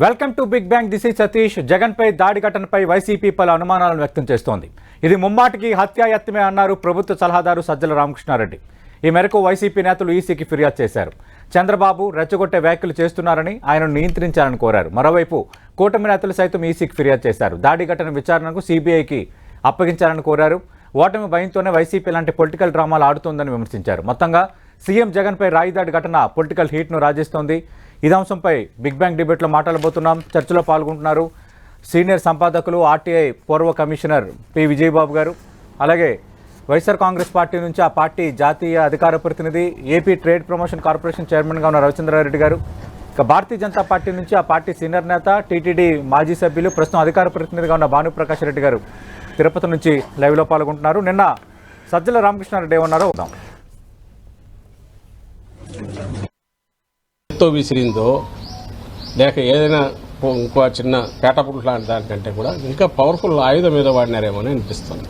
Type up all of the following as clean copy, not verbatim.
Welcome to Big Bang. This is Satish. జగన్పై దాడి ఘటనపై వైసీపీ పలు అనుమానాలను వ్యక్తం చేస్తోంది. ఇది ముమ్మాటికి హత్యాయత్నమే అన్నారు ప్రభుత్వ సలహాదారు సజ్జల రామకృష్ణారెడ్డి. ఈ మేరకు వైసీపీ నేతలు ఈసీకి ఫిర్యాదు చేశారు. చంద్రబాబు రెచ్చగొట్టే వ్యాఖ్యలు చేస్తున్నారని ఆయనను నియంత్రించాలని కోరారు. మరోవైపు కూటమి నేతలు సైతం ఈసీకి ఫిర్యాదు చేశారు. దాడి ఘటన విచారణకు సీబీఐకి అప్పగించాలని కోరారు. ఓటమి భయంతోనే వైసీపీ లాంటి పొలిటికల్ డ్రామాలు ఆడుతోందని విమర్శించారు. మొత్తంగా సీఎం జగన్పై రాయిదాడి ఘటన పొలిటికల్ హీట్ను రాజేస్తోంది. ఇదే అంశంపై బిగ్ బ్యాంగ్ డిబేట్లో మాట్లాడబోతున్నాం. చర్చలో పాల్గొంటున్నారు సీనియర్ సంపాదకులు, ఆర్టీఐ పూర్వ కమిషనర్ పి విజయబాబు గారు, అలాగే వైఎస్ఆర్ కాంగ్రెస్ పార్టీ నుంచి ఆ పార్టీ జాతీయ అధికార ప్రతినిధి, ఏపీ ట్రేడ్ ప్రమోషన్ కార్పొరేషన్ చైర్మన్గా ఉన్న రవిచంద్రారెడ్డి గారు, ఇక భారతీయ జనతా పార్టీ నుంచి ఆ పార్టీ సీనియర్ నేత, టీటీడీ మాజీ సభ్యులు, ప్రస్తుతం అధికార ప్రతినిధిగా ఉన్న భానుప్రకాష్ రెడ్డి గారు తిరుపతి నుంచి లైవ్లో పాల్గొంటున్నారు. నిన్న సజ్జల రామకృష్ణారెడ్డి ఏమన్నారో చూద్దాం. విసిరిందో లేక ఏదైనా ఇంకో చిన్న కేటపుల్ లాంటి దానికంటే కూడా ఇంకా పవర్ఫుల్ ఆయుధం మీద వాడినారేమో అని అనిపిస్తుంది.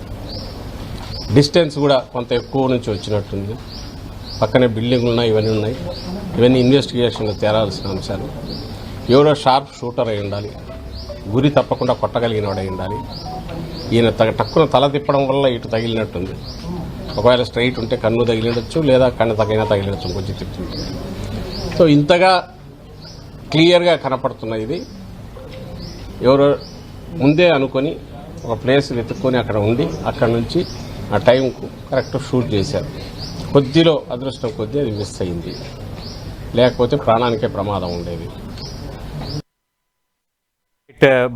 డిస్టెన్స్ కూడా కొంత ఎక్కువ నుంచి వచ్చినట్టుంది. పక్కనే బిల్డింగ్లు ఉన్నాయి, ఇవన్నీ ఇన్వెస్టిగేషన్లో తేరాల్సిన అంశాలు. ఎవరో షార్ప్ షూటర్ అయి ఉండాలి, గురి తప్పకుండా కొట్టగలిగిన వాడు అయి ఉండాలి. ఈయన టక్కున తల తిప్పడం వల్ల ఇటు తగిలినట్టుంది. ఒకవేళ స్ట్రైట్ ఉంటే కన్ను తగిలినచ్చు, లేదా కన్ను తగిలినచ్చు కొంచెం తిప్పుతుంది. సో ఇంతగా క్లియర్గా కనపడుతున్న ఇది ఎవరో ముందే అనుకొని ఒక ప్లేస్ వెతుక్కొని అక్కడ ఉండి అక్కడ నుంచి ఆ టైంకు కరెక్ట్ షూట్ చేశారు. కొద్దిలో అదృష్టం కొద్దీ అది మిస్ అయింది, లేకపోతే ప్రాణానికే ప్రమాదం ఉండేది.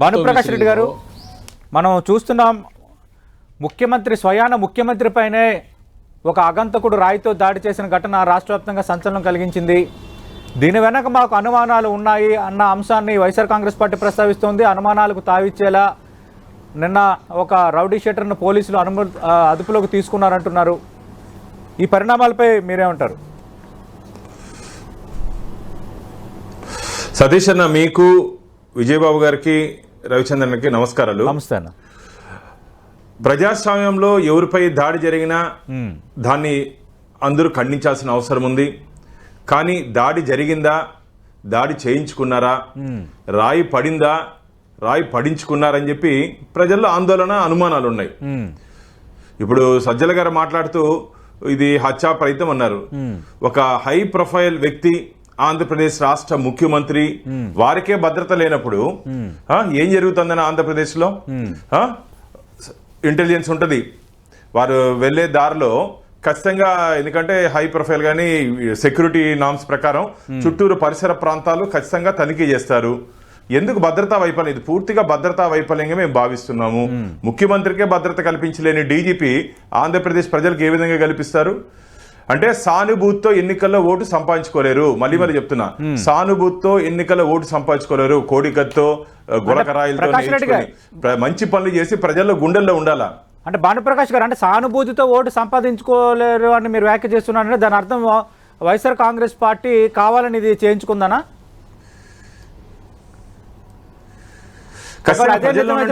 భానుప్రకాష్ రెడ్డి గారు, మనం చూస్తున్నాం ముఖ్యమంత్రి పైనే ఒక ఆగంతకుడు రాయితో దాడి చేసిన ఘటన రాష్ట్ర వ్యాప్తంగా సంచలనం కలిగించింది. దీని వెనక మాకు అనుమానాలు ఉన్నాయి అన్న అంశాన్ని వైఎస్ఆర్ కాంగ్రెస్ పార్టీ ప్రస్తావిస్తోంది. అనుమానాలకు తావిచ్చేలా నిన్న ఒక రౌడీ షీటర్ను పోలీసులు అదుపులోకి తీసుకున్నారంటున్నారు. ఈ పరిణామాలపై మీరేమంటారు? సతీష్ అన్న, మీకు, విజయబాబు గారికి, రవిచంద్రన్కి నమస్కారాలు. నమస్తే అన్న. ప్రజాస్వామ్యంలో ఎవరిపై దాడి జరిగినా దాన్ని అందరూ ఖండించాల్సిన అవసరం ఉంది. కానీ దాడి జరిగిందా, దాడి చేయించుకున్నారా, రాయి పడిందా, రాయి పడించుకున్నారని చెప్పి ప్రజల్లో ఆందోళన, అనుమానాలు ఉన్నాయి. ఇప్పుడు సజ్జల గారు మాట్లాడుతూ ఇది హత్యా ప్రయత్నం అన్నారు. ఒక హై ప్రొఫైల్ వ్యక్తి, ఆంధ్రప్రదేశ్ రాష్ట్ర ముఖ్యమంత్రి, వారికే భద్రత లేనప్పుడు ఏం జరుగుతుందని ఆంధ్రప్రదేశ్ లో ఇంటెలిజెన్స్ ఉంటుంది. వారు వెళ్లే దారిలో ఖచ్చితంగా, ఎందుకంటే హై ప్రొఫైల్ గానీ సెక్యూరిటీ నామ్స్ ప్రకారం చుట్టూరు పరిసర ప్రాంతాలు ఖచ్చితంగా తనిఖీ చేస్తారు. ఎందుకు భద్రతా వైఫల్యం? ఇది పూర్తిగా భద్రతా వైఫల్యంగా మేము భావిస్తున్నాము. ముఖ్యమంత్రికే భద్రత కల్పించలేని డీజీపీ ఆంధ్రప్రదేశ్ ప్రజలకు ఏ విధంగా కల్పిస్తారు? అంటే సానుభూతితో ఎన్నికల్లో ఓటు సంపాదించుకోలేరు. మళ్ళీ చెప్తున్నా, సానుభూతితో ఎన్నికల్లో ఓటు సంపాదించుకోలేరు. కోడికత్తో, గులకరాయిలతో మంచి పనులు చేసి ప్రజల్లో గుండెల్లో ఉండాలా. అంటే భానుప్రకాష్ గారు, అంటే సానుభూతితో ఓటు సంపాదించుకోలేరు అని మీరు వ్యాఖ్య చేస్తున్నారంటే దాని అర్థం వైఎస్ఆర్ కాంగ్రెస్ పార్టీ కావాలని ఇది చేయించుకుందనా?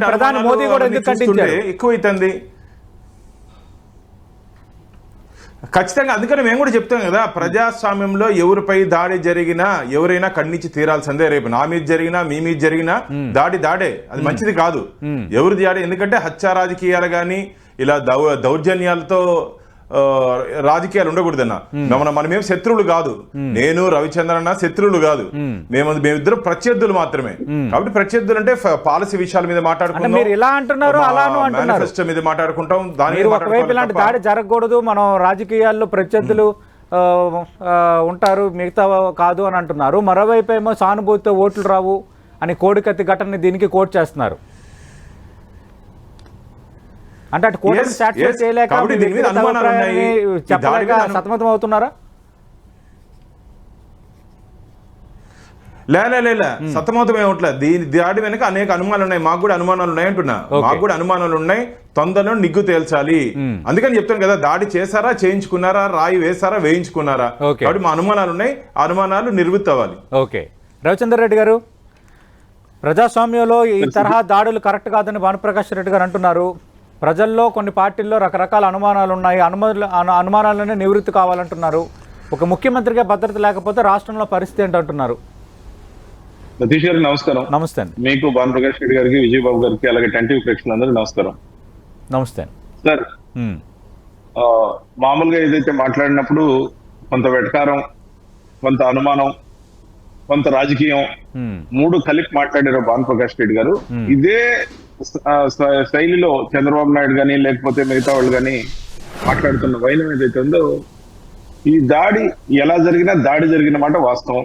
ప్రధాని మోదీ కూడా ఎందుకు ఖండించారు? ఎక్కువైతుంది ఖచ్చితంగా. అందుకని మేము కూడా చెప్తాం కదా, ప్రజాస్వామ్యంలో ఎవరిపై దాడి జరిగినా ఎవరైనా ఖండించి తీరాల్సిందే. రేపు నా మీద జరిగినా, మీ మీద జరిగినా దాడే, అది మంచిది కాదు. ఎవరిది దాడి? ఎందుకంటే హత్యా రాజకీయాలు గాని ఇలా దౌర్జన్యాలతో రాజకీయాలు ఉండకూడదన్న. మనమేం శత్రువులు కాదు. నేను, రవిచంద్రన్న శత్రువులు కాదు. మేమిద్దరం ప్రత్యర్థులు మాత్రమే. కాబట్టి ప్రత్యర్థులు అంటే పాలసీ విషయాల మీద మాట్లాడుకుంటాం, మేనిఫెస్టో మీద మాట్లాడుకుంటాం. ఇలాంటి దాడి జరగకూడదు, మనం రాజకీయాల్లో ప్రత్యర్థులు ఉంటారు, మిగతా కాదు అని అంటున్నారు. మరోవైపు ఏమో సానుభూతితో ఓట్లు రావు అని కోడికత్తి ఘటనని దీనికి కోట్ చేస్తున్నారు. అంటే అటు కోర్టును సాటిస్ఫై చేయలేక చెప్పలేక సతమతం అవుతున్నారా? లేలే సతమతం ఏమట్లేదు. దీని దాడి వెనక అనేక అనుమానాలు ఉన్నాయి. మాకు కూడా అనుమానాలు ఉన్నాయి అంటున్నా. మాకు కూడా అనుమానాలు ఉన్నాయి. తొందరలో నిగ్గు తేల్చాలి. అందుకని చెప్తాను కదా, దాడి చేశారా, చేయించుకున్నారా, రాయి వేశారా, వేయించుకున్నారా. కాబట్టి మా అనుమానాలు ఉన్నాయి. అనుమానాలు నివృత్తి అవ్వాలి. ఓకే, రవిచంద్రరెడ్డి గారు, ప్రజాస్వామ్యంలో ఈ తరహా దాడులు కరెక్ట్ కాదని భానుప్రకాష్ రెడ్డి గారు అంటున్నారు. ప్రజల్లో కొన్ని పార్టీల్లో రకరకాల అనుమానాలు ఉన్నాయి. అనుమానాలనే నివృత్తి కావాలంటున్నారు. ఒక ముఖ్యమంత్రిగా భద్రత లేకపోతే రాష్ట్రంలో పరిస్థితి ఏంటంటున్నారు? సతీష్ గారికి నమస్కారం. నమస్తే అండి. మీకు భానుప్రకాష్ రెడ్డి గారికి, విజయబాబు గారికి, అలాగే టెంటివ్ ప్రేక్షకులందరికీ నమస్కారం. నమస్తే అండి. సార్, మామూలుగా ఏదైతే మాట్లాడినప్పుడు కొంత వెటకారం, కొంత అనుమానం, కొంత రాజకీయం, మూడు కలిపి మాట్లాడారు భానుప్రకాష్ రెడ్డి గారు. ఇదే శైలిలో చంద్రబాబు నాయుడు గాని లేకపోతే మిగతా వాళ్ళు గాని మాట్లాడుతున్న వైనం ఏదైతే ఉందో, ఈ దాడి ఎలా జరిగినా దాడి జరిగిన మాట వాస్తవం.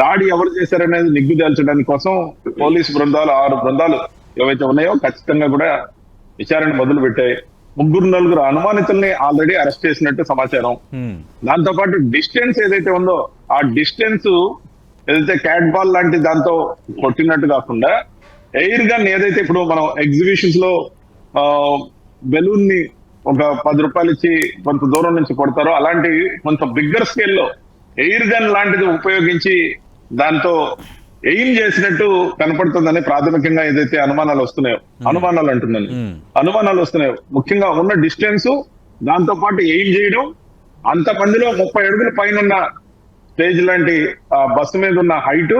దాడి ఎవరు చేశారనేది నిగ్గు తేల్చడానికి కోసం పోలీసు బృందాలు 6 బృందాలు ఏవైతే ఉన్నాయో ఖచ్చితంగా కూడా విచారణ మొదలు పెట్టాయి. 3-4 అనుమానితుల్ని ఆల్రెడీ అరెస్ట్ చేసినట్టు సమాచారం. దాంతో పాటు డిస్టెన్స్ ఏదైతే ఉందో ఆ డిస్టెన్స్ ఏదైతే క్యాట్ బాల్ లాంటి దాంతో కొట్టినట్టు కాకుండా ఎయిర్ గన్ ఏదైతే ఇప్పుడు మనం ఎగ్జిబిషన్స్ లో బెలూన్ ని ఒక 10 రూపాయలు ఇచ్చి కొంత దూరం నుంచి కొడతారో అలాంటి కొంత బిగ్గర్ స్కేల్లో ఎయిర్ గన్ లాంటిది ఉపయోగించి దాంతో ఎయిమ్ చేసినట్టు కనపడుతుందని ప్రాథమికంగా ఏదైతే అనుమానాలు వస్తున్నాయో, అనుమానాలు అంటున్నాను, అనుమానాలు వస్తున్నాయో ముఖ్యంగా ఉన్న డిస్టెన్స్, దాంతో పాటు ఎయిమ్ చేయడం, అంత మందిలో 30 అడుగుల పైన ఉన్న స్టేజ్ లాంటి బస్సు మీద ఉన్న హైట్,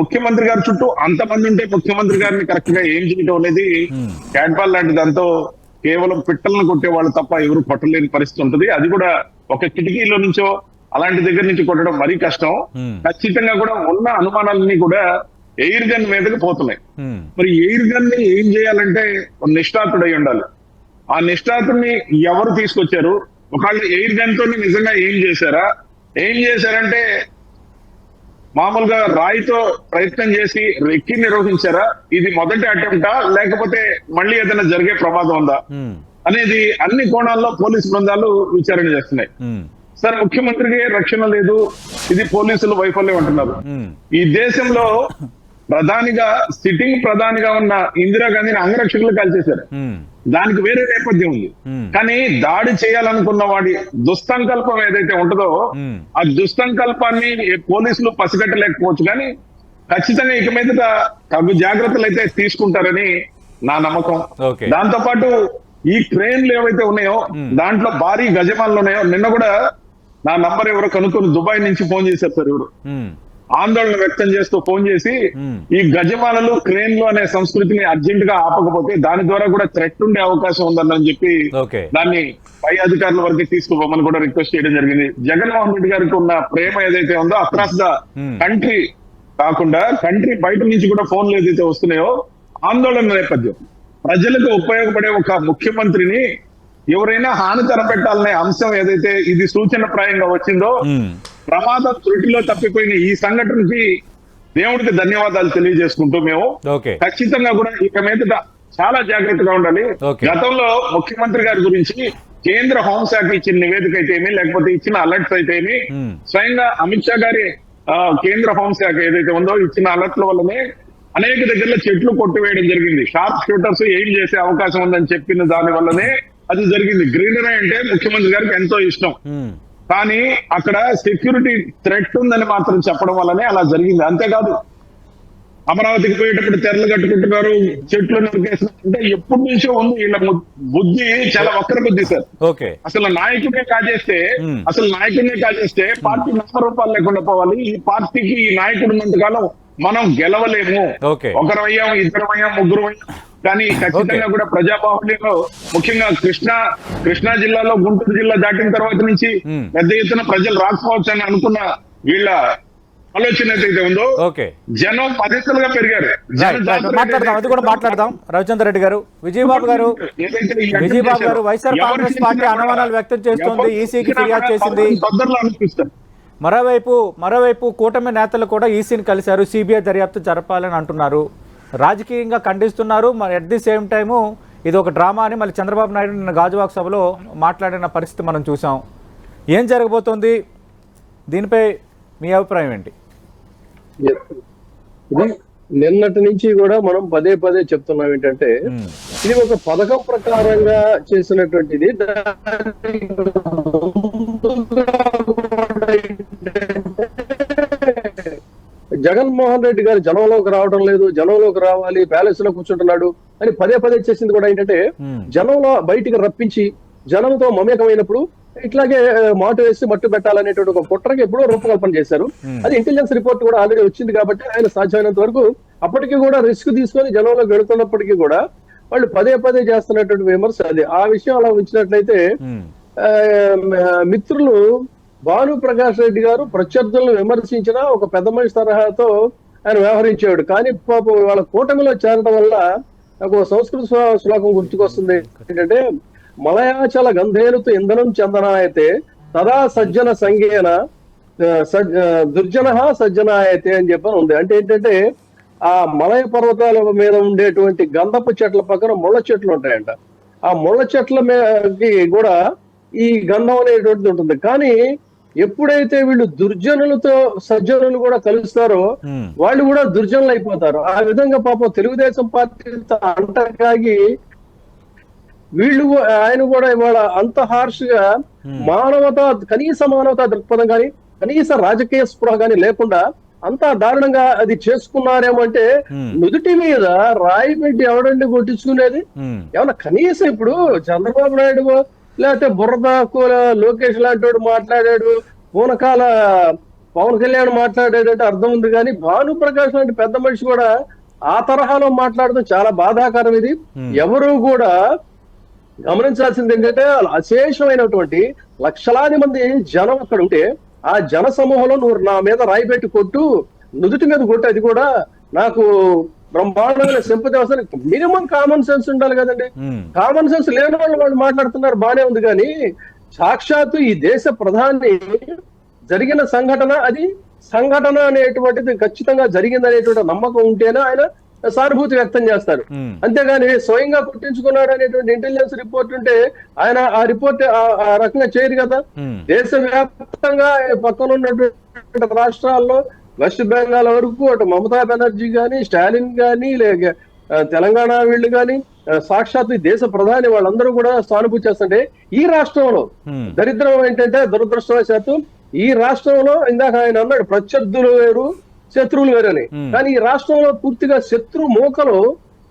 ముఖ్యమంత్రి గారి చుట్టూ అంతమంది ఉంటే ముఖ్యమంత్రి గారిని కరెక్ట్ గా ఏం చేయడం అనేది క్యాట్ బాల్ లాంటి దాంతో కేవలం పిట్టలను కొట్టే వాళ్ళు తప్ప ఎవరు కొట్టలేని పరిస్థితి ఉంటుంది. అది కూడా ఒక కిటికీలో నుంచో అలాంటి దగ్గర నుంచి కొట్టడం మరీ కష్టం. ఖచ్చితంగా కూడా ఉన్న అనుమానాలన్నీ కూడా ఎయిర్ గన్ మీదకి పోతున్నాయి. మరి ఎయిర్ గన్ ని ఏం చేయాలంటే నిష్ఠాతుడై ఉండాలి. ఆ నిష్ఠాతుడిని ఎవరు తీసుకొచ్చారు? ఒకళ్ళు ఎయిర్ గన్ తో నిజంగా ఏం చేశారంటే మామూలుగా రాయితో ప్రయత్నం చేసి రెక్కి నిర్వహించారా? ఇది మొదటి అటెంప్టా లేకపోతే మళ్ళీ ఏదైనా జరిగే ప్రమాదం ఉందా అనేది అన్ని కోణాల్లో పోలీసు బృందాలు విచారణ చేస్తున్నాయి. సార్, ముఖ్యమంత్రికి రక్షణ లేదు, ఇది పోలీసులు వైఫల్యం అంటున్నారు. ఈ దేశంలో ప్రధానిగా సిట్టింగ్ ప్రధానిగా ఉన్న ఇందిరాగాంధీని అంగరక్షకులు కాల్చేశారు. దానికి వేరే నేపథ్యం ఉంది. కానీ దాడి చేయాలనుకున్న వాడి దుస్సంకల్పం ఏదైతే ఉంటుందో ఆ దుస్సంకల్పాన్ని పోలీసులు పసిగట్టలేకపోవచ్చు. కానీ ఖచ్చితంగా ఇక మీదట తగు జాగ్రత్తలు అయితే తీసుకుంటారని నా నమ్మకం. దాంతో పాటు ఈ ట్రైన్లు ఏవైతే ఉన్నాయో దాంట్లో భారీ గజమాలు ఉన్నాయో, నిన్న కూడా నా నంబర్ ఎవరో కనుక్కొని దుబాయ్ నుంచి ఫోన్ చేశారు సార్. ఎవరు ఆందోళన వ్యక్తం చేస్తూ ఫోన్ చేసి ఈ గజమాలలు, క్రేన్లు అనే సంస్కృతిని అర్జెంట్ గా ఆపకపోతే దాని ద్వారా కూడా థ్రెట్ ఉండే అవకాశం ఉందని చెప్పి దాన్ని పై అధికారుల వరకు తీసుకుపోమని కూడా రిక్వెస్ట్ చేయడం జరిగింది. జగన్మోహన్ రెడ్డి గారికి ఉన్న ప్రేమ ఏదైతే ఉందో అక్రాస్ ద కంట్రీ కాకుండా కంట్రీ బయట నుంచి కూడా ఫోన్లు ఏదైతే వస్తున్నాయో ఆందోళన నేపథ్యం, ప్రజలకు ఉపయోగపడే ఒక ముఖ్యమంత్రిని ఎవరైనా హాని తలపెట్టాలనే అంశం ఏదైతే ఇది సూచనప్రాయంగా వచ్చిందో, ప్రమాదం త్రుటిలో తప్పిపోయిన ఈ సంఘటనకి దేవుడికి ధన్యవాదాలు తెలియజేసుకుంటూ మేము ఖచ్చితంగా కూడా ఇక మీదట చాలా జాగ్రత్తగా ఉండాలి. గతంలో ముఖ్యమంత్రి గారి గురించి కేంద్ర హోంశాఖ ఇచ్చిన నివేదిక అయితేమి లేకపోతే ఇచ్చిన అలర్ట్స్ అయితేమి, స్వయంగా అమిత్ షా గారి కేంద్ర హోంశాఖ ఏదైతే ఉందో ఇచ్చిన అలర్ట్ల వల్లనే అనేక దగ్గరలో చెట్లు కొట్టివేయడం జరిగింది. షార్ప్ షూటర్స్ ఏం చేసే అవకాశం ఉందని చెప్పిన దాని వల్లనే అది జరిగింది. గ్రీనరీ అంటే ముఖ్యమంత్రి గారికి ఎంతో ఇష్టం. కానీ అక్కడ సెక్యూరిటీ థ్రెట్ ఉందని మాత్రం చెప్పడం వల్లనే అలా జరిగింది. అంతేకాదు అమరావతికి పోయేటప్పుడు తెరలు కట్టుకుంటున్నారు, చెట్లు నరికేస్తున్నారు. ఎప్పటి నుంచో ఉంది వీళ్ళ బుద్ధి, చాలా వక్ర బుద్ధి సార్. అసలు నాయకుడినే కాజేస్తే పార్టీ నామరూపాలు లేకుండా పోవాలి. ఈ పార్టీకి ఈ నాయకుడు ఉన్నంతకాలం మనం గెలవలేము. ఒకరమయ్యాం, ఇద్దరమయ్యాం, ముగ్గురమయ్యాం. కానీ ఖచ్చితంగా కూడా ప్రజాబాహుళ్యంలో ముఖ్యంగా కృష్ణా జిల్లాలో గుంటూరు జిల్లా దాటిన తర్వాత నుంచి పెద్ద ఎత్తున ప్రజలు రాకపోవచ్చు అని అనుకున్న వీళ్ళ ఆలోచన ఏదైతే ఉందో జనం పదింతలుగా పెరిగారు. అది కూడా మాట్లాడదాం. రవిచంద్ర రెడ్డి గారు, విజయబాబు గారు వైఎస్ఆర్ కాంగ్రెస్ పార్టీ అనుమానాలు వ్యక్తం చేస్తోంది, ఈసీకి ఫిర్యాదు చేసింది. మరోవైపు కూటమి నేతలు కూడా ఈసీని కలిశారు, సిబిఐ దర్యాప్తు జరపాలని అంటున్నారు, రాజకీయంగా ఖండిస్తున్నారు. మరి అట్ ది సేమ్ టైము ఇది ఒక డ్రామా అని మళ్ళీ చంద్రబాబు నాయుడు నిన్న గాజువాక సభలో మాట్లాడిన పరిస్థితి మనం చూసాం. ఏం జరగబోతోంది? దీనిపై మీ అభిప్రాయం ఏంటి? నిన్నటి నుంచి కూడా మనం పదే చెప్తున్నాం ఏంటంటే ఇది ఒక పథకం ప్రకారంగా చేసినటువంటిది. జగన్మోహన్ రెడ్డి గారు జనంలోకి రావడం లేదు, జనంలోకి రావాలి, ప్యాలెస్ లో కూర్చుంటున్నాడు అని పదే చేసింది కూడా ఏంటంటే జనంలో బయటికి రప్పించి జనంతో మమేకమైనప్పుడు ఇట్లాగే మాటు వేసి మట్టు పెట్టాలనేటువంటి ఒక కుట్రకి ఎప్పుడో రూపకల్పన చేశారు. అది ఇంటెలిజెన్స్ రిపోర్ట్ కూడా ఆల్రెడీ వచ్చింది కాబట్టి ఆయన సాధ్యమైనంత వరకు అప్పటికి కూడా రిస్క్ తీసుకొని జనంలోకి వెళుతున్నప్పటికీ కూడా వాళ్ళు పదే పదే చేస్తున్నటువంటి విమర్శ అది. ఆ విషయం అలా ఉంచినట్లయితే మిత్రులు భాను ప్రకాష్ రెడ్డి గారు ప్రత్యర్థులను విమర్శించిన ఒక పెద్ద మనిషి తరహాతో ఆయన వ్యవహరించేవాడు. కానీ పాపం వాళ్ళ కూటమిలో చేరడం వల్ల నాకు సంస్కృత శ్లోకం గుర్తుకొస్తుంది. ఏంటంటే మలయాచల గంధేనుతో ఇంధనం చందనాయతే తదా సజ్జన సంగేన దుర్జన సజ్జనాయతే అని చెప్పని ఉంది. అంటే ఏంటంటే ఆ మలయ పర్వతాల మీద ఉండేటువంటి గంధపు చెట్ల పక్కన ముళ్ళ చెట్లు ఉంటాయంట. ఆ ముళ్ళ చెట్ల మీదకి కూడా ఈ గంధం అనేటువంటిది ఉంటుంది. కానీ ఎప్పుడైతే వీళ్ళు దుర్జనులతో సజ్జనులు కూడా కలుస్తారో వాళ్ళు కూడా దుర్జనులు అయిపోతారు. ఆ విధంగా పాపం తెలుగుదేశం పార్టీ అంటకాగి వీళ్ళు ఆయన కూడా ఇవాళ అంత హార్ష్ గా కనీస మానవతా దృక్పథం కానీ కనీస రాజకీయ స్పృహ కానీ లేకుండా అంతా దారుణంగా అది చేసుకున్నారేమో. అంటే నుదుటి మీద రాయి పెట్టి ఎవడండి కొట్టించుకునేది? ఏమన్నా కనీసం ఇప్పుడు చంద్రబాబు నాయుడు లేకపోతే బుర్రద లోకేష్ లాంటి మాట్లాడాడు, పూనకాల పవన్ కళ్యాణ్ మాట్లాడాడంటే అర్థం ఉంది. కానీ భానుప్రకాష్ లాంటి పెద్ద మనిషి కూడా ఆ తరహాలో మాట్లాడడం చాలా బాధాకరం. ఇది ఎవరు కూడా గమనించాల్సింది ఏంటంటే అశేషమైనటువంటి లక్షలాది మంది జనం అక్కడ ఉంటే ఆ జన సమూహంలో నువ్వు నా మీద రాయి పెట్టి కొట్టు, నుదుటి మీద కొట్టు, అది కూడా నాకు బ్రహ్మాండమైన సింపతి అవసరం. మినిమం కామన్ సెన్స్ ఉండాలి కదండి. కామన్ సెన్స్ లేని వాళ్ళు మాట్లాడుతున్నారు బానే ఉంది. కానీ సాక్షాత్తు ఈ దేశ ప్రధాని జరిగిన సంఘటన అది సంఘటన అనేటువంటిది ఖచ్చితంగా జరిగింది అనేటువంటి నమ్మకం ఉంటేనే ఆయన సానుభూతి వ్యక్తం చేస్తారు. అంతేగాని స్వయంగా పుట్టించుకున్నాడు అనేటువంటి ఇంటెలిజెన్స్ రిపోర్ట్ ఉంటే ఆయన ఆ రిపోర్ట్ ఆ రకంగా చేయరు కదా. దేశవ్యాప్తంగా పక్కన ఉన్నటువంటి రాష్ట్రాల్లో వెస్ట్ బెంగాల్ వరకు అటు మమతా బెనర్జీ గాని, స్టాలిన్ గాని, లేక తెలంగాణ వీళ్ళు గాని, సాక్షాత్ దేశ ప్రధాని వాళ్ళందరూ కూడా సానుభూతి చేస్తుంటే ఈ రాష్ట్రంలో దరిద్రం ఏంటంటే దురదృష్టవశాత్తు ఈ రాష్ట్రంలో ఇందాక ఆయన అన్నాడు ప్రత్యర్థులు వేరు శత్రువులు వేరని. కానీ ఈ రాష్ట్రంలో పూర్తిగా శత్రు మూకలు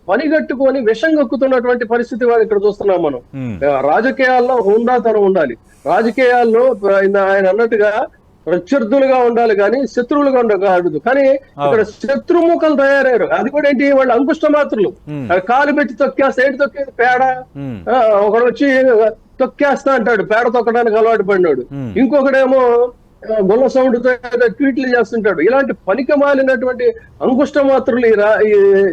పనిగట్టుకొని విషం కక్కుతున్నటువంటి పరిస్థితి వాళ్ళు ఇక్కడ చూస్తున్నాం మనం. రాజకీయాల్లో హుందాతనం ఉండాలి, రాజకీయాల్లో ఆయన అన్నట్టుగా ప్రత్యర్థులుగా ఉండాలి కానీ శత్రువులుగా ఉండకూడదు. కానీ ఇక్కడ శత్రుముఖలు తయారయ్యారు. అది కూడా ఏంటి, వాళ్ళు అంకుష్ట మాత్రులు. కాలు పెట్టి తొక్కేస్తే ఏంటి తొక్కేది? పేడ. ఒకడు వచ్చి తొక్కేస్తా అంటాడు, పేడ తొక్కడానికి అలవాటు పడినాడు. ఇంకొకడేమో గొల్ల సౌండ్ తో ట్వీట్లు చేస్తుంటాడు. ఇలాంటి పనికి మాలినటువంటి అంకుష్ట మాత్రులు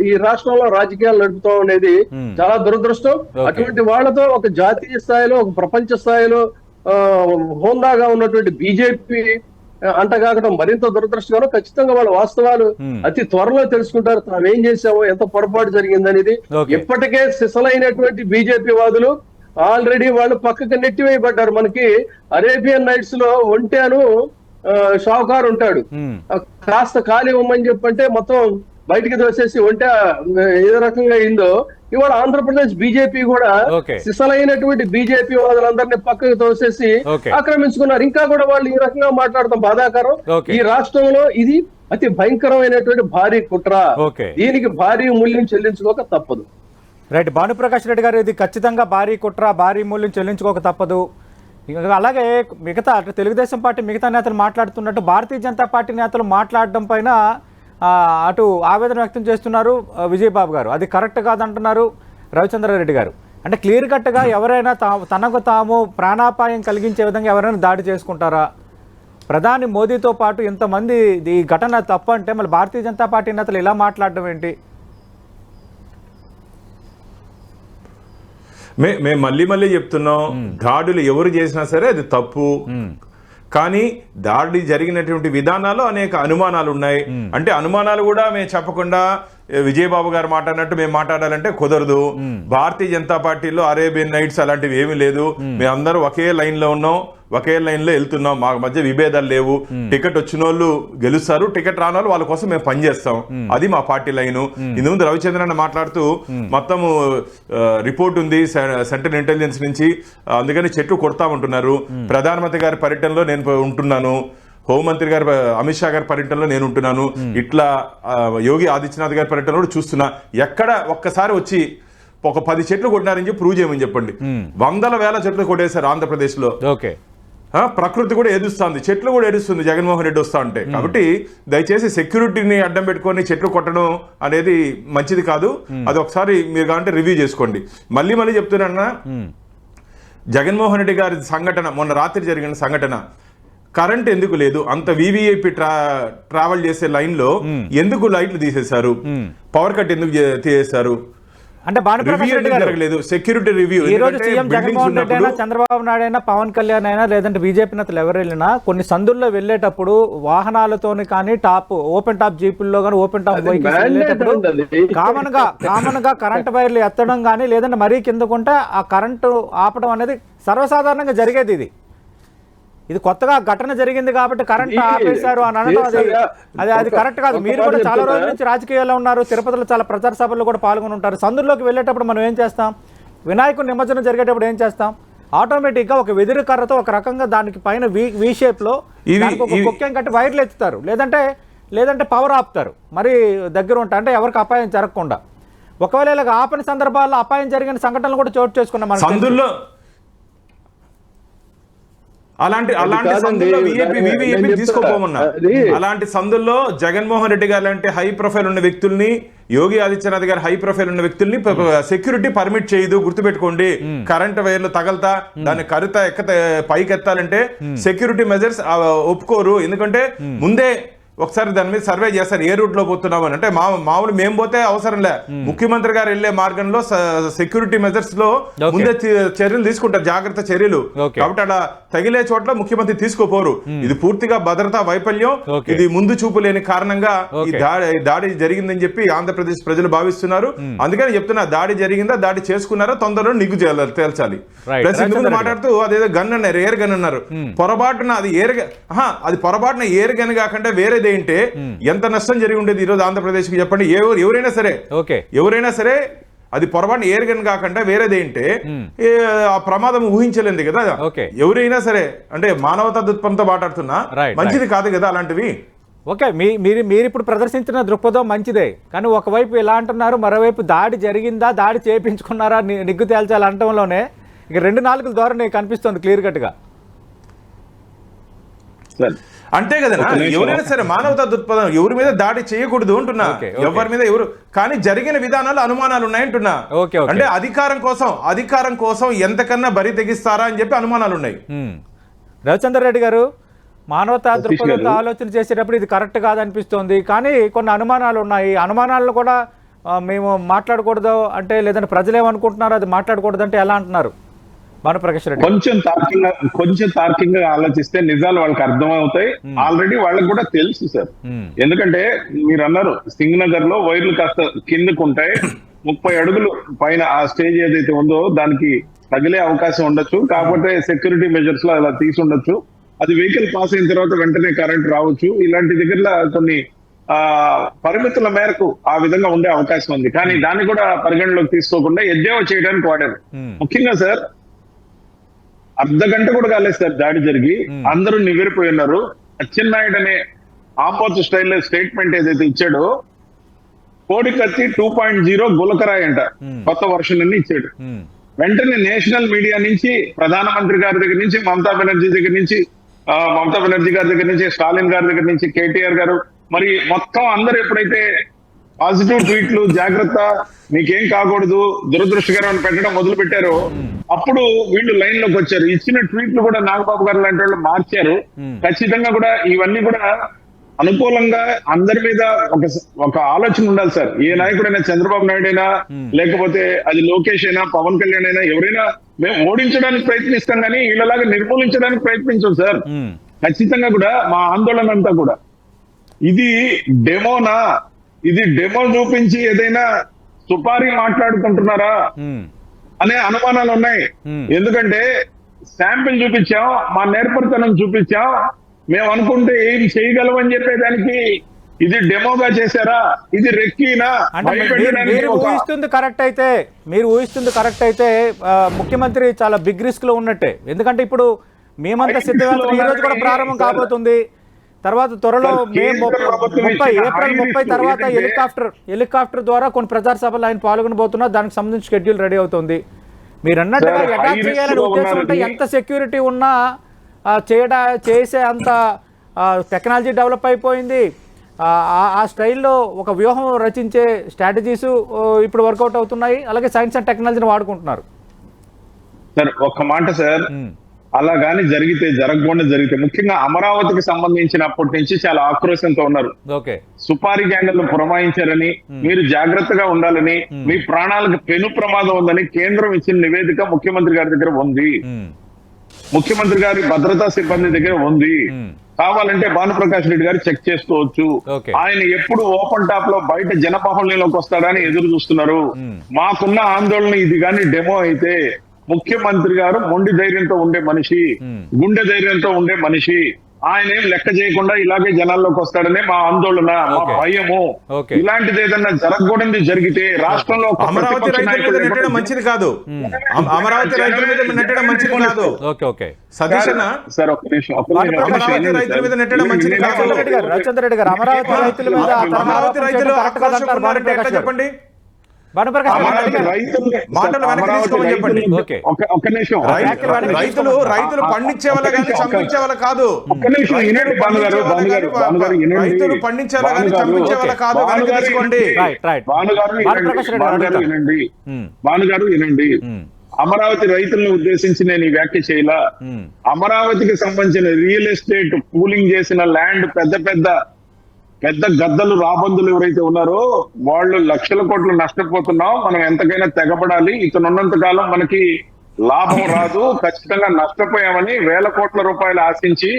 ఈ రాష్ట్రంలో రాజకీయాలు నడుపుతా ఉండేది చాలా దురదృష్టం. అటువంటి వాళ్ళతో ఒక జాతీయ స్థాయిలో ఒక ప్రపంచ స్థాయిలో హోందాగా ఉన్నటువంటి బీజేపీ అంటగాకడం మరింత దురదృష్టకరం. ఖచ్చితంగా వాళ్ళ వాస్తవాలు అతి త్వరలో తెలుసుకుంటారు. తామేం చేసామో ఎంత పొరపాటు జరిగిందనేది. ఇప్పటికే సిసలైనటువంటి బీజేపీ వాదులు ఆల్రెడీ వాళ్ళు పక్కకి నెట్టివేయబడ్డారు. మనకి అరేబియన్ నైట్స్ లో ఒంటాను షావుకారు ఉంటాడు, కాస్త ఖాళీ ఇవ్వమని చెప్పంటే మొత్తం బయటికి దోసేసి ఒంట ఏ రకంగా అయిందో ఇవాళ ఆంధ్రప్రదేశ్ బీజేపీ కూడా సిసలైనటువంటి బీజేపీ వాదులందరినీ పక్కకు తోసేసి ఆక్రమించుకున్నారు. ఇంకా కూడా వాళ్ళు ఈ రకంగా మాట్లాడతాం బాధాకరం. ఈ రాష్ట్రంలో ఇది అతి భయంకరమైనటువంటి భారీ కుట్ర. దీనికి భారీ మూల్యం చెల్లించుకోక తప్పదు. రైట్, భానుప్రకాష్ రెడ్డి గారు, ఇది ఖచ్చితంగా భారీ కుట్ర, భారీ మూల్యం చెల్లించుకోక తప్పదు. అలాగే మిగతా తెలుగుదేశం పార్టీ మిగతా నేతలు మాట్లాడుతున్నట్టు భారతీయ జనతా పార్టీ నేతలు మాట్లాడడం పైన అటు ఆవేదన వ్యక్తం చేస్తున్నారు విజయబాబు గారు. అది కరెక్ట్ కాదంటున్నారు రవిచంద్రారెడ్డి గారు. అంటే క్లియర్ కట్గా ఎవరైనా తనకు తాము ప్రాణాపాయం కలిగించే విధంగా ఎవరైనా దాడి చేసుకుంటారా? ప్రధాని మోదీతో పాటు ఇంతమంది ఈ ఘటన తప్పు అంటే మళ్ళీ భారతీయ జనతా పార్టీ నేతలు ఇలా మాట్లాడడం ఏంటి? మేము మళ్ళీ చెప్తున్నాం, దాడులు ఎవరు చేసినా సరే అది తప్పు. కానీ దాడి జరిగినటువంటి విధానాల్లో అనేక అనుమానాలు ఉన్నాయి. అంటే అనుమానాలు కూడా మేము చెప్పకుండా విజయబాబు గారు మాట్లాడినట్టు మేము మాట్లాడాలంటే కుదరదు. భారతీయ జనతా పార్టీలో అరేబియన్ నైట్స్ అలాంటివి ఏమీ లేదు. మేమందరూ ఒకే లైన్ లో ఉన్నాం, ఒకే లైన్ లో వెళ్తున్నాం. మా మధ్య విభేదాలు లేవు. టికెట్ వచ్చిన వాళ్ళు గెలుస్తారు, టికెట్ రాని వాళ్ళు వాళ్ళ కోసం మేము పనిచేస్తాం. అది మా పార్టీ లైను. ఇందు ముందు రవిచంద్రన్ మాట్లాడుతూ మొత్తము రిపోర్ట్ ఉంది సెంట్రల్ ఇంటెలిజెన్స్ నుంచి, అందుకని చెట్లు కొడతామంటున్నారు. ప్రధానమంత్రి గారి పర్యటనలో నేను ఉంటున్నాను, హోంమంత్రి గారి అమిత్ షా గారి పర్యటనలో నేను ఉంటున్నాను, ఇట్లా యోగి ఆదిత్యనాథ్ గారి పర్యటనలో చూస్తున్నా. ఎక్కడ ఒక్కసారి వచ్చి ఒక 10 చెట్లు కొట్టినారని చెప్పి ప్రూవ్ చేయమని చెప్పండి. వందల వేల చెట్లు కొట్టేశారు ఆంధ్రప్రదేశ్లో. ఓకే, ప్రకృతి కూడా ఎదుస్తుంది, చెట్లు కూడా ఎదుస్తుంది జగన్మోహన్ రెడ్డి వస్తా ఉంటే. కాబట్టి దయచేసి సెక్యూరిటీని అడ్డం పెట్టుకొని చెట్లు కొట్టడం అనేది మంచిది కాదు. అది ఒకసారి మీరు కావాలంటే రివ్యూ చేసుకోండి. మళ్ళీ చెప్తున్నా, జగన్మోహన్ రెడ్డి గారి సంఘటన, మొన్న రాత్రి జరిగిన సంఘటన, కరెంట్ ఎందుకు లేదు? అంత వివిఐపి ట్రావెల్ చేసే లైన్ లో ఎందుకు లైట్లు తీసేశారు? పవర్ కట్ ఎందుకు తీసేశారు? అంటే భానుప్రకాష్ రెడ్డి గారు జరగలేదు. సెక్యూరిటీ రివ్యూ ఈ రోజు సీఎం జగన్మోహన్ రెడ్డి అయినా, చంద్రబాబు నాయుడు అయినా, పవన్ కళ్యాణ్ అయినా, లేదంటే బీజేపీ నేతలు ఎవరు వెళ్ళినా కొన్ని సందుల్లో వెళ్ళేటప్పుడు వాహనాలతోని కానీ ఓపెన్ టాప్ జీపుల్లో కానీ ఓపెన్ టాప్ వెహికల్స్ వెళ్ళేటప్పుడు కామన్ గా కరెంట్ వైర్లు ఎత్తడం కానీ లేదంటే మరీ కిందకుంటే ఆ కరెంటు ఆపడం అనేది సర్వసాధారణంగా జరిగేది. ఇది కొత్తగా ఘటన జరిగింది కాబట్టి కరెంట్ ఆపేశారు అని అనడం అది కరెక్ట్ కాదు. మీరు కూడా చాలా రోజుల నుంచి రాజకీయాల్లో ఉన్నారు, తిరుపతిలో చాలా ప్రచార సభల్లో కూడా పాల్గొని ఉంటారు. సందుల్లోకి వెళ్ళేటప్పుడు మనం ఏం చేస్తాం? వినాయకుడి నిమజ్జనం జరిగేటప్పుడు ఏం చేస్తాం? ఆటోమేటిక్గా ఒక వెదురు కర్రతో ఒక రకంగా దానికి పైన వి షేప్లో కుక్యం కట్టి వైర్లు ఎత్తుతారు, లేదంటే పవర్ ఆపుతారు. మరి దగ్గర ఉంటా అంటే ఎవరికి అపాయం జరగకుండా. ఒకవేళ ఇలాగ ఆపని సందర్భాల్లో అపాయం జరిగిన సంఘటనలు కూడా చోటు చేసుకున్నాం మనం సందుల్లో. అలాంటి సందుల్లో తీసుకోపోమన్నా. అలాంటి సందుల్లో జగన్మోహన్ రెడ్డి గారు లాంటి హై ప్రొఫైల్ ఉన్న వ్యక్తుల్ని, యోగి ఆదిత్యనాథ్ గారు హై ప్రొఫైల్ ఉన్న వ్యక్తుల్ని సెక్యూరిటీ పర్మిట్ చేయదు. గుర్తుపెట్టుకోండి, కరెంట్ వైర్లు తగలతా దాన్ని పైకి ఎత్తాలంటే సెక్యూరిటీ మెజర్స్ ఒప్పుకోరు. ఎందుకంటే ముందే ఒకసారి దాని మీద సర్వే చేస్తారు, ఏ రూట్ లో పోతున్నామని. అంటే మామూలు మేము పోతే అవసరం లే, ముఖ్యమంత్రి గారు వెళ్లే మార్గంలో సెక్యూరిటీ మెజర్స్ లో ముందే చర్యలు తీసుకుంటారు, జాగ్రత్త చర్యలు. కాబట్టి అలా తగిలే చోట్ల ముఖ్యమంత్రి తీసుకోపోరు. ఇది పూర్తిగా భద్రతా వైఫల్యం. ఇది ముందు చూపు లేని కారణంగా ఈ దాడి జరిగిందని చెప్పి ఆంధ్రప్రదేశ్ ప్రజలు భావిస్తున్నారు. అందుకని చెప్తున్నా, దాడి జరిగిందా, దాడి చేసుకున్నారా, తొందరలో నిగ్గు తేల్చాలి. ప్లస్ ఇందుకు మాట్లాడుతూ అదేదో గన్ అన్నారు, ఎయిర్ గన్ అన్నారు. పొరపాటున అది పొరపాటున ఎయిర్ గన్ కాకుండా వేరే ఏంటే ఎంత నష్టం జరిగి ఉండేది ఈ రోజు ఆంధ్రప్రదేశ్ కి చెప్పండి. ఎవరైనా సరే అది పొరపాటు ఎయిర్ గన్ కాకుండా వేరేదేంటే ఆ ప్రమాదం ఊహించలేదు కదా. ఎవరైనా సరే అంటే మానవతా దృక్పథంతో మాట్లాడుతున్నా, మంచిది కాదు కదా అలాంటివి. ఓకే, మీరు ఇప్పుడు ప్రదర్శించిన దృక్పథం మంచిదే, కానీ ఒకవైపు ఎలా అంటున్నారు, మరోవైపు దాడి జరిగిందా, దాడి చేయించుకున్నారా నిగ్గు తేల్చాలి అంటంలోనే ఇక 2 నాలుగుల ధోరణి కనిపిస్తుంది క్లియర్ కట్ గా. అంతే కదా, ఎవరైనా సరే మానవతా దృక్పథం, ఎవరి మీద దాడి చేయకూడదు అంటున్నా, ఎవరి మీద ఎవరు. కానీ జరిగిన విధానాలు అనుమానాలు ఉన్నాయంటున్నా. అంటే అధికారం కోసం ఎంతకన్నా బరి తెగిస్తారా అని చెప్పి అనుమానాలు ఉన్నాయి. రవిచంద్ర రెడ్డి గారు, మానవతా దృక్పథంతో ఆలోచన చేసేటప్పుడు ఇది కరెక్ట్ కాదనిపిస్తోంది, కానీ కొన్ని అనుమానాలు ఉన్నాయి. అనుమానాలను కూడా మేము మాట్లాడకూడదు అంటే, లేదంటే ప్రజలు ఏమనుకుంటున్నారు అది మాట్లాడకూడదు అంటే ఎలా అంటున్నారు భానుప్రకాష్ రెడ్డి? కొంచెం తార్కికంగా ఆలోచిస్తే నిజాలు వాళ్ళకి అర్థమవుతాయి. ఆల్రెడీ వాళ్ళకి కూడా తెలుసు సార్. ఎందుకంటే మీరు అన్నారు సింగనగర్ లో వైర్లు కాస్త కిందకుంటాయి, 30 అడుగులు పైన ఆ స్టేజ్ ఏదైతే ఉందో దానికి తగిలే అవకాశం ఉండొచ్చు. కాకపోతే సెక్యూరిటీ మెజర్స్ లో అలా తీసి ఉండొచ్చు. అది వెహికల్ పాస్ అయిన తర్వాత వెంటనే కరెంట్ రావచ్చు. ఇలాంటి దగ్గర కొన్ని పరిమితుల మేరకు ఆ విధంగా ఉండే అవకాశం ఉంది. కానీ దాన్ని కూడా పరిగణలోకి తీసుకోకుండా ఎద్దేవా చేయడానికి వాడారు. ముఖ్యంగా సార్, అర్ధగంట కూడా కాలేదు సార్ దాడి జరిగి, అందరూ నివ్వెరపోయి ఉన్నారు. అచ్చెన్నాయుడు అనే ఆపోజిట్ స్టైల్ స్టేట్మెంట్ ఏదైతే ఇచ్చాడో, కోడికత్తి 2.0 గులకరాయి అంట, కొత్త వర్షన్ అన్ని ఇచ్చాడు. వెంటనే నేషనల్ మీడియా నుంచి, ప్రధానమంత్రి గారి దగ్గర నుంచి, మమతా బెనర్జీ గారి దగ్గర నుంచి, స్టాలిన్ గారి దగ్గర నుంచి, కేటీఆర్ గారు, మరి మొత్తం అందరూ ఎప్పుడైతే పాజిటివ్ ట్వీట్లు, జాగ్రత్త మీకేం కాకూడదు, దురదృష్టకరం అని పెట్టడం మొదలు పెట్టారో, అప్పుడు వీళ్ళు లైన్ లోకి వచ్చారు. ఇచ్చిన ట్వీట్లు కూడా నాగబాబు గారు లాంటి వాళ్ళు మార్చారు. ఖచ్చితంగా కూడా ఇవన్నీ కూడా అనుకూలంగా అందరి మీద ఒక ఆలోచన ఉండాలి సార్. ఏ నాయకుడైనా, చంద్రబాబు నాయుడు అయినా, లేకపోతే అది లోకేష్ అయినా, పవన్ కళ్యాణ్ అయినా, ఎవరైనా మేము ఓడించడానికి ప్రయత్నిస్తాం కానీ వీళ్ళలాగా నిర్మూలించడానికి ప్రయత్నించాం సార్. ఖచ్చితంగా కూడా మా ఆందోళన అంతా కూడా ఇది డెమోనా, ఇది డెమో చూపించి ఏదైనా సుపారీ మాట్లాడుకుంటున్నారా అనే అనుమానాలు ఉన్నాయి. ఎందుకంటే శాంపిల్ చూపించాం, మా నేర్పరితనం చూపించాం, మేము అనుకుంటే ఏం చేయగలమని చెప్పేదానికి ఇది డెమోగా చేశారా, ఇది రెక్కీనా? మీరు ఊహిస్తుంది కరెక్ట్ అయితే ముఖ్యమంత్రి చాలా బిగ్ రిస్క్ లో ఉన్నట్టే. ఎందుకంటే ఇప్పుడు మేమంతా సిద్ధంగా ఈ రోజు కూడా ప్రారంభం కాబోతుంది. తర్వాత త్వరలో మే కేంద్ర ప్రభుత్వం 30 ఇచ్చిన ఏప్రిల్ 30 హామీలు తర్వాత ఏంటంటే- హెలికాప్టర్ ద్వారా కొన్ని ప్రచార సభలు ఆయన పాల్గొనబోతున్నారు. దానికి సంబంధించి షెడ్యూల్ రెడీ అవుతుంది. మీరు అన్నట్టుగా సార్, అటాక్ high చేయాలని risk లో ఉద్దేశం ఉంటే ఉన్నారని- ఎంత సెక్యూరిటీ ఉన్నా చేసే అంత టెక్నాలజీ డెవలప్ అయిపోయింది. ఆ స్టైల్లో ఒక వ్యూహం రచించే స్ట్రాటజీస్ ఇప్పుడు వర్కౌట్ అవుతున్నాయి. అలాగే సైన్స్ అండ్ టెక్నాలజీని వాడుకుంటున్నారు. సార్ ఒక్క మాట సార్, అలా గాని జరగకుండా జరిగితే ముఖ్యంగా అమరావతికి సంబంధించినప్పటి నుంచి చాలా ఆక్రోశంతో ఉన్నారు. ఓకే, సుపారీ గ్యాంగులను పురమాయించారని, మీరు జాగ్రత్తగా ఉండాలని, మీ ప్రాణాలకు పెను ప్రమాదం ఉందని కేంద్రం ఇచ్చిన నివేదిక ముఖ్యమంత్రి గారి దగ్గర ఉంది. ముఖ్యమంత్రి గారి భద్రతా సిబ్బంది దగ్గర ఉంది. కావాలంటే భానుప్రకాష్ రెడ్డి గారు చెక్ చేసుకోవచ్చు. Okay. ఆయన ఎప్పుడు ఓపెన్ టాప్ లో బయట జనబాహుళ్యంలోకి వస్తాడని ఎదురు చూస్తున్నారు. మాకున్న ఆందోళన ఇది కానీ డెమో అయితే ముఖ్యమంత్రి గారు మొండి ధైర్యంతో ఉండే మనిషి, గుండె ధైర్యంతో ఉండే మనిషి. ఆయన ఏం లెక్క చేయకుండా ఇలాగే జనాల్లోకి వస్తాడనే మా ఆందోళన, మా Okay. భయము. Okay. ఇలాంటిది ఏదన్నా జరగకూడదు జరిగితే రాష్ట్రంలో ఒక అమరావతి ప్రతిపక్ష రైతుల మీద నాయకుడు నెట్టడం మంచిది కాదు. అమరావతి రైతుల మీద నెట్టడం మంచిది కాదు. Okay, okay. సతీష్ అన్న, సార్ ఒక్క నిమిషం. అమరావతి రైతుల మీద నెట్టడం మంచిది కాదు. రవిచంద్ర రెడ్డి గారు అమరావతి రైతుల మీద అమరావతి రైతులు ఆక్రోశంగా ఉన్నారంటే ఎట్లా చెప్పండి? అమరావతి రైతుల్ని- మాటలు వెనక్కి అమరావతి తీసుకోమని చెప్పండి. రైతుల్ని- ఓకే. ఒక్క నిమిషం. రైతులు పండించే వాళ్ళ కానీ చంపించే వాళ్ళ కాదు. ఒక్క నిమిషం వినండి భానుగారు, రైతులు పండించే వాళ్ళ కానీ చంపించే వాళ్ళ కాదు. వెనక్కి తీసుకోండి. భానుగారు వినండి. అమరావతి రైతులను ఉద్దేశించి నేను ఈ వ్యాఖ్య చేయాల. అమరావతికి సంబంధించిన రియల్ ఎస్టేట్ పూలింగ్ చేసిన ల్యాండ్ పెద్ద గద్దలు రాబందులు ఎవరైతే ఉన్నారో వాళ్ళు లక్షల కోట్లు నష్టపోతున్నాం. మనం ఎంతకైనా తెగబడాలి. ఇతను ఉన్నంత కాలం మనకి లాభం రాదు, ఖచ్చితంగా నష్టపోయామని వేల కోట్ల రూపాయలు ఆశించి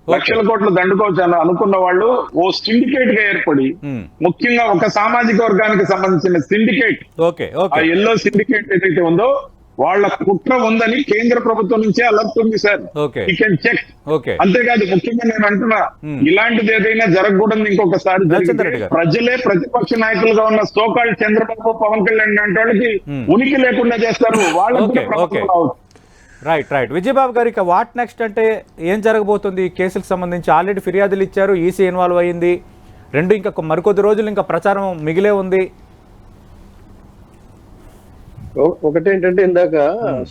లక్షల కోట్లు దండుకోవచ్చు అనుకున్న వాళ్ళు ఓ సిండికేట్ గా ఏర్పడి, ముఖ్యంగా ఒక సామాజిక వర్గానికి సంబంధించిన సిండికేట్, ఆ ఎల్లో సిండికేట్ ఏదైతే ఉందో వాళ్ళ కుట్ర ఉందని కేంద్ర ప్రభుత్వం నుంచే అలర్ట్ ఉంది సార్. You can check. అంతేకాదు ముఖ్యంగా నేను అంటున్నా, ఇలాంటిది ఏదైనా జరగకూడదు ఇంకొకసారి ప్రజలే ప్రతిపక్ష నాయకులుగా ఉన్న సోకాల్ చంద్రబాబు, పవన్ కళ్యాణ్ లాంటి వాళ్ళకి ఉనికి లేకుండా చేస్తారు. వాళ్ళకి రైట్. విజయబాబు గారు, ఇక వాట్ నెక్స్ట్ అంటే ఏం జరగబోతుంది? ఈ కేసులకు సంబంధించి ఆల్రెడీ ఫిర్యాదులు ఇచ్చారు, ఈసీ ఇన్వాల్వ్ అయ్యింది, ఇంకా మరికొద్ది రోజులు ఇంకా ప్రచారం మిగిలే ఉంది. ఒకటేంటంటే ఇందాక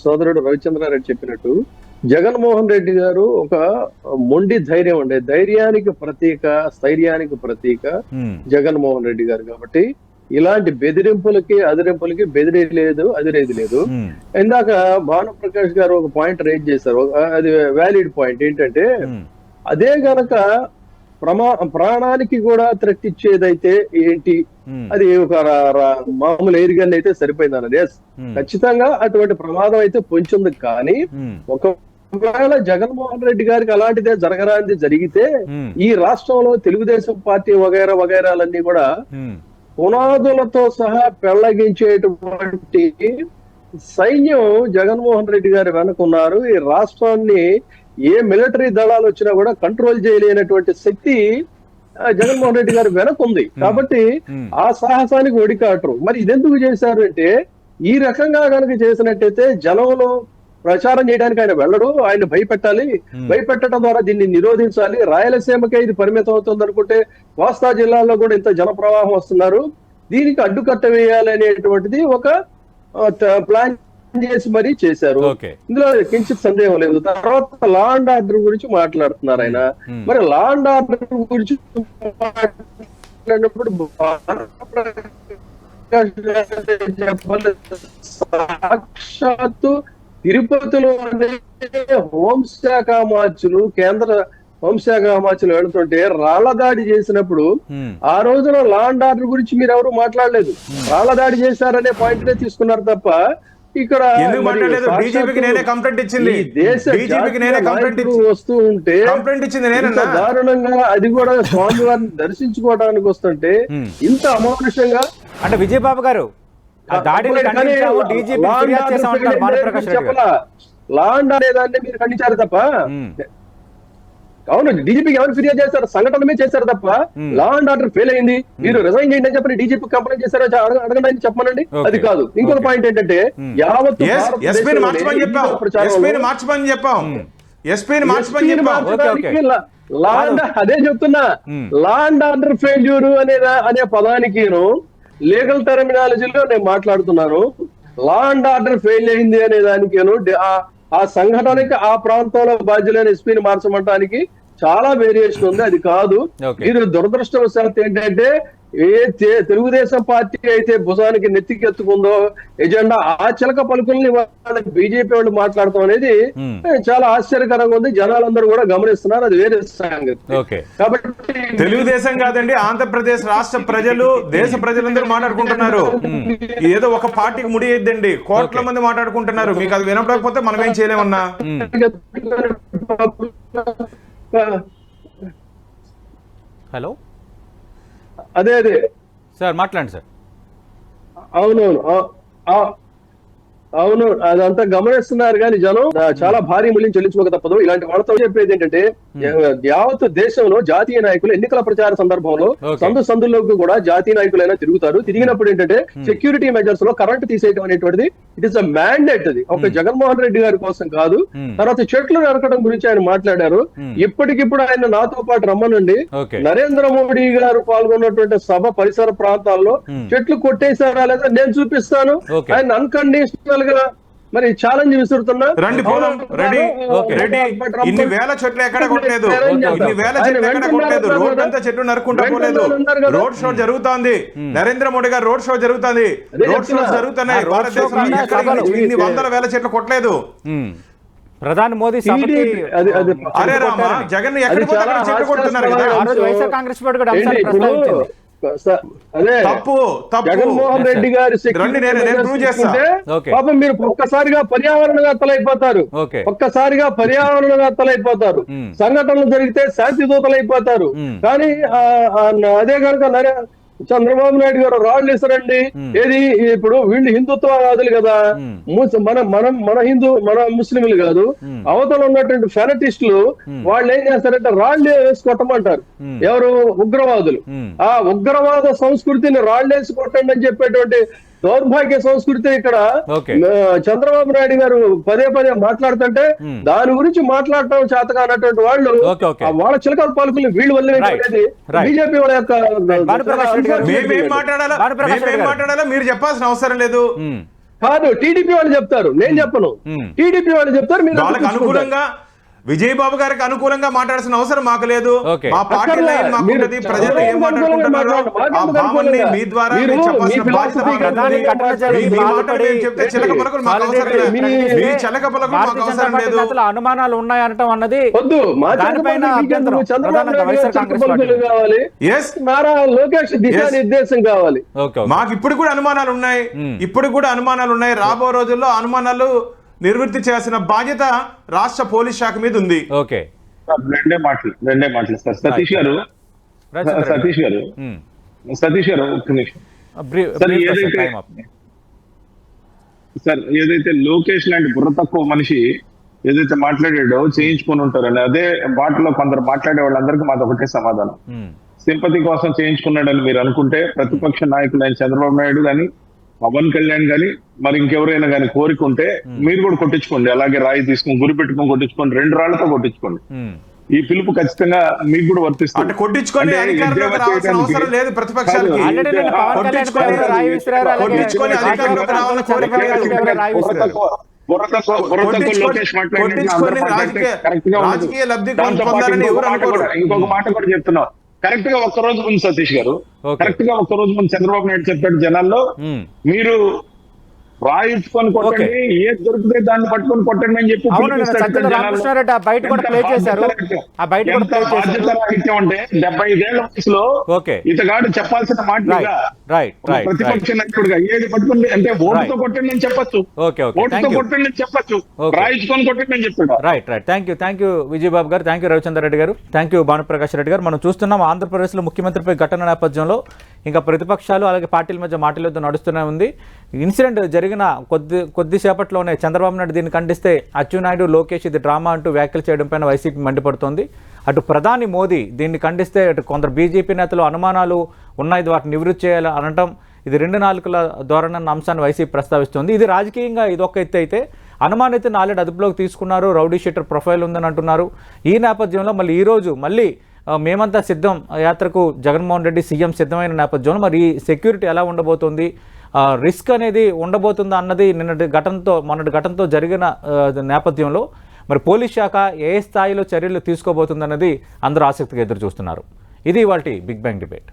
సోదరుడు రవిచంద్రారెడ్డి చెప్పినట్టు జగన్మోహన్ రెడ్డి గారు ఒక మొండి ధైర్యం ఉండే, ధైర్యానికి ప్రతీక, స్థైర్యానికి ప్రతీక జగన్మోహన్ రెడ్డి గారు. కాబట్టి ఇలాంటి బెదిరింపులకి అదిరింపులకి బెదిరేది లేదు, అదిరేది లేదు. ఇందాక భానుప్రకాష్ గారు ఒక పాయింట్ రేజ్ చేశారు, అది వ్యాలిడ్ పాయింట్. ఏంటంటే అదే గనక ప్రాణానికి కూడా థ్రెట్ ఇచ్చేదైతే ఏంటి, అది ఒక మామూలు ఎయిర్ గన్ అయితే సరిపోయింది అన్నది. ఖచ్చితంగా అటువంటి ప్రమాదం అయితే పొంచింది. కానీ ఒకవేళ జగన్మోహన్ రెడ్డి గారికి అలాంటిదే జరగరాంది జరిగితే ఈ రాష్ట్రంలో తెలుగుదేశం పార్టీ వగైరాలన్నీ కూడా పునాదులతో సహా పెళ్లగించేటువంటి సైన్యం జగన్మోహన్ రెడ్డి గారు వెనుకున్నారు. ఈ రాష్ట్రాన్ని ఏ మిలిటరీ దళాలు వచ్చినా కూడా కంట్రోల్ చేయలేనటువంటి శక్తి జగన్మోహన్ రెడ్డి గారు వెనకుంది. కాబట్టి ఆ సాహసానికి ఒడికాటరు. మరి ఇదెందుకు చేశారు అంటే, ఈ రకంగా కనుక చేసినట్టయితే జనంలో ప్రచారం చేయడానికి ఆయన వెళ్ళడు, ఆయన భయపెట్టాలి, భయపెట్టడం ద్వారా దీన్ని నిరోధించాలి, రాయలసీమకే ఇది పరిమితం అవుతుంది అనుకుంటే కోస్తా జిల్లాలో కూడా ఇంత జన ప్రవాహం వస్తున్నారు, దీనికి అడ్డుకట్ట వేయాలి అనేటువంటిది ఒక ప్లాన్ చేసి మరీ చేశారు. ఇందులో కించిత్ సందేహం లేదు. తర్వాత లా అండ్ ఆర్డర్ గురించి మాట్లాడుతున్నారు ఆయన. మరి లా అండ్ ఆర్డర్ గురించి మాట్లాడినప్పుడు సాక్షాత్తు తిరుపతిలోనే హోంశాఖ మార్చులు, కేంద్ర హోంశాఖ మార్చులు వెళుతుంటే రాళ్ల దాడి చేసినప్పుడు ఆ రోజున లా అండ్ ఆర్డర్ గురించి మీరు ఎవరు మాట్లాడలేదు. రాళ్ల దాడి చేశారనే పాయింట్ నే తీసుకున్నారు తప్ప ఇక్కడ వస్తూ ఉంటే దారుణంగా అది కూడా స్వామివారిని దర్శించుకోవడానికి వస్తుంటే ఇంత అమానుషంగా అంటే విజయబాబు గారు చెప్పలా లా అండ్ అనేదాన్ని మీరు ఖండించారు తప్ప. అవును, డీజీపీకి ఎవరు ఫిర్యాదు చేస్తారు? సంఘటనమే చేశారు తప్ప లా అండ్ ఆర్డర్ ఫెయిల్ అయింది, మీరు రిజైన్ చేయండి అని చెప్పని డీజీపీ కంప్లైంట్ చేశారో అడగండి అని చెప్పమనండి. అది కాదు. ఇంకొక పాయింట్ ఏంటంటే యావత్ అదే చెప్తున్నా, లా అండ్ ఆర్డర్ ఫెయిల్యూర్ అనే పదానికి లీగల్ టెర్మినాలజీలో నేను మాట్లాడుతున్నాను. లా అండ్ ఆర్డర్ ఫెయిల్ అయింది అనే దానికి ఆ సంఘటనకి ఆ ప్రాంతంలో బాధ్యులైన ఎస్పీని మార్చమంటానికి చాలా వేరియేషన్ ఉంది. అది కాదు. మీరు దురదృష్టవశాత్తు ఏంటంటే తెలుగుదేశం పార్టీ అయితే భుజానికి నెత్తికెత్తుకుందో ఎజెండా ఆ చిలక పలుకుల్ని బీజేపీ వాళ్ళు మాట్లాడటం అనేది చాలా ఆశ్చర్యకరంగా ఉంది. జనాలందరూ కూడా గమనిస్తున్నారు. అది వేరే సంగతి. కాబట్టి తెలుగుదేశం కాదండి, ఆంధ్రప్రదేశ్ రాష్ట్ర ప్రజలు, దేశ ప్రజలందరూ మాట్లాడుకుంటున్నారు. ఏదో ఒక పార్టీకి ముడియద్దండి, కోట్ల మంది మాట్లాడుకుంటున్నారు. మీకు అది వినపడకపోతే మనం ఏం చేయలేమన్నా. హలో, అదే సార్ మాట్లాడండి సార్. అవును అదంతా గమనిస్తున్నారు కానీ జనం చాలా భారీ మూల్యం చెల్లించుకోక తప్పదు. ఇలాంటి వాళ్ళతో చెప్పేది ఏంటంటే యావత్ దేశంలో జాతీయ నాయకులు ఎన్నికల ప్రచార సందర్భంలో సందుల్లోకి కూడా జాతీయ నాయకులైనా తిరుగుతారు. తిరిగినప్పుడు ఏంటంటే సెక్యూరిటీ మెజర్స్ లో కరెంట్ తీసేయడం అనేటువంటిది ఇట్ ఇస్ అ మ్యాండేట్. అది ఒక జగన్మోహన్ రెడ్డి గారి కోసం కాదు. తర్వాత చెట్లు నరకడం గురించి ఆయన మాట్లాడారు. ఇప్పటికిప్పుడు ఆయన నాతో పాటు రమ్మనండి. నరేంద్ర మోడీ గారు పాల్గొన్నటువంటి సభ పరిసర ప్రాంతాల్లో చెట్లు కొట్టేశారా లేదా నేను చూపిస్తాను. ఆయన అన్కండిషనల్ గా మరి ఛాలెంజ్ విసురుతున్నా. ఇన్ని వేల చెట్లు ఎక్కడ కొట్టలేదు, ఇన్ని వేల చెట్లు ఎక్కడ కొట్టలేదు. రోడ్ అంతా చెట్లు నరుకుంటా పోలేదు. రోడ్ షో జరుగుతోంది, నరేంద్ర మోడీ గారు రోడ్ షో జరుగుతుంది, రోడ్ షో జరుగుతున్నాయి. భారతదేశంలో ఇన్ని వందల వేల చెట్లు కొట్టలేదు. ప్రధాని మోదీ అరే రామా, జగన్ ఎక్కడ చెట్లు కొడుతున్నారు కదా. వైఎస్ఆర్ కాంగ్రెస్ పార్టీ కూడా అంశాలు ప్రస్తావించింది. తప్పు జగన్మోహన్ రెడ్డి గారి పాపం మీరు ఒక్కసారిగా పర్యావరణవేత్తలైపోతారు, ఒక్కసారిగా పర్యావరణవేత్తలైపోతారు. సంఘటనలు జరిగితే శాంతి దూతలైపోతారు. కానీ అదే కనుక చంద్రబాబు నాయుడు గారు రాళ్ళు ఇస్తారండి. ఏది ఇప్పుడు వీళ్ళు హిందుత్వవాదులు కదా, మన ముస్లింలు కాదు. అవతల ఉన్నటువంటి ఫెనటిస్టులు వాళ్ళు ఏం చేస్తారంటే రాళ్ళు వేసి కొట్టమంటారు. ఎవరు? ఉగ్రవాదులు. ఆ ఉగ్రవాద సంస్కృతిని రాళ్ళు వేసి కొట్టండి అని చెప్పేటువంటి దౌర్భాగ్య సంస్కృతి ఇక్కడ చంద్రబాబు నాయుడు గారు పదే మాట్లాడుతుంటే దాని గురించి మాట్లాడటం చేతగా అన్నటువంటి వాళ్ళు వాళ్ళ చిలకల పాలకులు వీళ్ళు వల్ల బీజేపీ వాళ్ళ యొక్క మాట్లాడాలా మీరు చెప్పాల్సిన అవసరం లేదు. కాదు, టీడీపీ వాళ్ళు చెప్తారు, నేను చెప్పను. టీడీపీ వాళ్ళు చెప్తారు, మీరు వాళ్ళకి అనుకూలంగా విజయబాబు గారికి అనుకూలంగా మాట్లాడాల్సిన అవసరం మాకు లేదు. మా పార్టీ లైన్ మాకుంటది. ప్రజలు ఏం మాట్లాడుకుంటున్నారో ఆ భావాన్ని మీ ద్వారా చెప్పాల్సిన బాధ్యత చెప్తే చిలక పలుకులు మాకు అవసరం లేదు. మీ చిలక పలుకులు మాకు అవసరం లేదు. అనుమానాలు ఉన్నాయనటం అన్నది నారా లోకేష్ దిశానిర్దేశం కావాలి. మాకు ఇప్పుడు కూడా అనుమానాలు ఉన్నాయి, ఇప్పుడు కూడా అనుమానాలు ఉన్నాయి. రాబో రోజుల్లో అనుమానాలు నిర్వృత్తి చేయాల్సిన బాధ్యత రాష్ట్ర పోలీస్ శాఖ మీద ఉంది. ఓకే, రెండే మాటలు సార్. సతీష్ గారు ఒక్క నిమిషం సార్. ఏదైతే లోకేష్ లాంటి బుర్ర తక్కువ మనిషి ఏదైతే మాట్లాడాడో చేయించుకొని ఉంటారని అదే వాటిలో కొందరు మాట్లాడే వాళ్ళందరికీ మాది ఒకటే సమాధానం. సింపతి కోసం చేయించుకున్నాడని మీరు అనుకుంటే ప్రతిపక్ష నాయకులైన చంద్రబాబు నాయుడు గాని, పవన్ కళ్యాణ్ గాని, మరి ఇంకెవరైనా గానీ కోరికుంటే మీరు కూడా కొట్టించుకోండి. అలాగే రాయి తీసుకుని గురి పెట్టుకొని కొట్టించుకోండి, 2 రాళ్లతో కొట్టించుకోండి. ఈ పిలుపు ఖచ్చితంగా మీకు కూడా వర్తిస్తుంది. కొట్టించుకొని అవసరం లేదు. ప్రతిపక్షాలకి రాజకీయ లబ్ధి పొందాలని ఎవరు అనుకోరు. ఇంకొక మాట కూడా చెప్తున్నాం. కరెక్ట్ గా ఒక్క రోజు ముందు సతీష్ గారు, కరెక్ట్ గా ఒక్క రోజు ముందు చంద్రబాబు నాయుడు చెప్పాడు జనాల్లో, మీరు రాయించుకొని కొట్టండి, ఏది దొరికితే దాన్ని పట్టుకొని కొట్టండి అని చెప్పి బాధ్యత అంటే 75 ఏళ్ల వయసులో ఇతగాడు చెప్పాల్సిన మాట ప్రతిపక్ష నాయకుడిగా ఏది పట్టుకుని అంటే ఓటుతో కొట్టండి అని చెప్పచ్చు, ఓటుతో కొట్టండి అని చెప్పచ్చు, రాయించుకొని కొట్టండి అని చెప్పాడు. రైట్. థ్యాంక్ యూ విజయబాబు గారు, థ్యాంక్ యూ రవిచంద్ర రెడ్డి గారు, థ్యాంక్ యూ భానుప్రకాష్ రెడ్డి గారు. మనం చూస్తున్నాం ఆంధ్రప్రదేశ్ లో ముఖ్యమంత్రిపై ఘటన నేపథ్యంలో ఇంకా ప్రతిపక్షాలు అలాగే పార్టీల మధ్య మాటల యుద్ధం నడుస్తూనే ఉంది. ఇన్సిడెంట్ జరిగిన కొద్దిసేపట్లోనే చంద్రబాబు నాయుడు దీన్ని ఖండిస్తే అచ్చెన్నాయుడు, లోకేష్ ఇది డ్రామా అంటూ వ్యాఖ్యలు చేయడం పైన వైసీపీ మండిపడుతోంది. అటు ప్రధాని మోదీ దీన్ని ఖండిస్తే అటు కొందరు బీజేపీ నేతలు అనుమానాలు ఉన్నాయి, వాటిని నివృత్తి చేయాలి అనటం ఇది 2 నాలుకల ధోరణి అన్న అంశాన్ని వైసీపీ ప్రస్తావిస్తోంది. ఇది రాజకీయంగా ఇదొక ఎత్తు అయితే అనుమానితుని ఆల్రెడీ అదుపులోకి తీసుకున్నారు, రౌడీ షీటర్ ప్రొఫైల్ ఉందని అంటున్నారు. ఈ నేపథ్యంలో మళ్ళీ ఈరోజు మళ్ళీ మేమంతా సిద్ధం యాత్రకు జగన్మోహన్ రెడ్డి సీఎం సిద్ధమైన నేపథ్యంలో మరి ఈ సెక్యూరిటీ ఎలా ఉండబోతుంది, రిస్క్ అనేది ఉండబోతుందా అన్నది మొన్నటి ఘటనతో జరిగిన నేపథ్యంలో మరి పోలీస్ శాఖ ఏ స్థాయిలో చర్యలు తీసుకోబోతుందన్నది అందరూ ఆసక్తిగా ఎదురు చూస్తున్నారు. ఇది ఇవాల్టి బిగ్ బ్యాంగ్ డిబేట్.